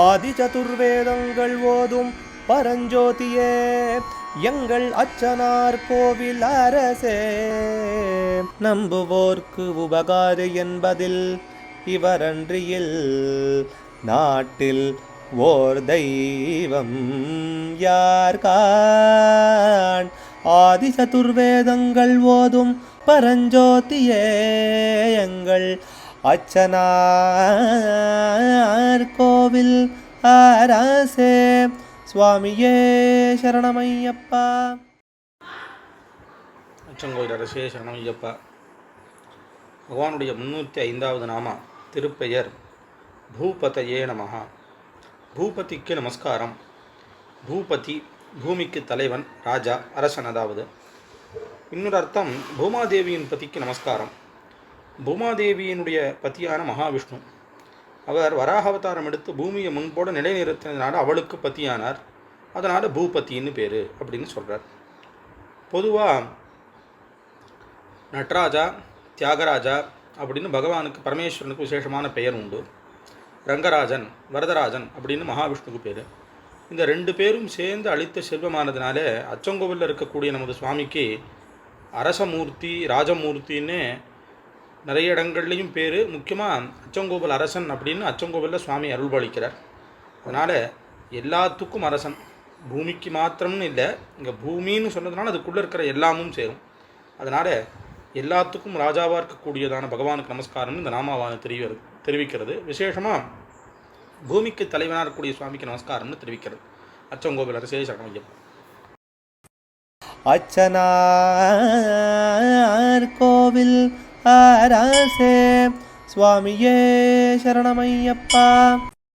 ஆதி சதுர்வேதங்கள் ஓதும் பரஞ்சோதியே எங்கள் அச்சனார் கோவில் அரசே. நம்புவோர்க்கு உபகாரி என்பதில் இவரன்றியில் நாட்டில் ஓர் தெய்வம் யார்கான். ஆதி சதுர்வேதங்கள் ஓதும் பரஞ்சோதியே எங்கள் அச்சனார் கோவில் அரசே. சுவாமியே சரணமையப்பா. அச்சங்கோயில் அரசே சரணமையப்பா. பகவானுடைய 305வது நாமா திருப்பெயர் பூபதயே நமஹ. பூபதிக்கு நமஸ்காரம். பூபதி பூமிக்கு தலைவன், ராஜா, அரசன். அதாவது இன்னொரு அர்த்தம் பூமாதேவியின் பதிக்கு நமஸ்காரம். பூமாதேவியினுடைய பதியான மகாவிஷ்ணு அவர் வராக அவதாரம் எடுத்து பூமியை முன்போட நிலைநிறுத்தினதுனால அவளுக்கு பத்தியானார். அதனால் பூபத்தின்னு பேர் அப்படின்னு சொல்கிறார். பொதுவாக நட்ராஜா, தியாகராஜா அப்படின்னு பகவானுக்கு பரமேஸ்வரனுக்கு விசேஷமான பெயர் உண்டு. ரங்கராஜன், வரதராஜன் அப்படின்னு மகாவிஷ்ணுக்கு பேர். இந்த 2 பேரும் சேர்ந்து அளித்த செல்வமானதுனால அச்சங்கோவிலில் இருக்கக்கூடிய நமது சுவாமிக்கு அரசமூர்த்தி, ராஜமூர்த்தின்னு நிறைய இடங்கள்லையும் பேர். முக்கியமாக அச்சங்கோவில் அரசன் அப்படின்னு அச்சங்கோவிலில் சுவாமி அருள்பாலிக்கிறார். அதனால் எல்லாத்துக்கும் அரசன். பூமிக்கு மாத்திரம்னு இல்லை, இங்கே பூமின்னு சொன்னதுனால அதுக்குள்ளே இருக்கிற எல்லாமும் சேரும். அதனால் எல்லாத்துக்கும் ராஜாவாக இருக்கக்கூடியதான பகவானுக்கு நமஸ்காரம்னு இந்த நாமாவான தெரிவிக்கிறது. விசேஷமாக பூமிக்கு தலைவனாக இருக்கக்கூடிய சுவாமிக்கு நமஸ்காரம்னு தெரிவிக்கிறது. அச்சங்கோவில் அரசே சரணமையப்பா. அச்சனார் கோவில் அரசே சுவாமியே சரணமையப்பா.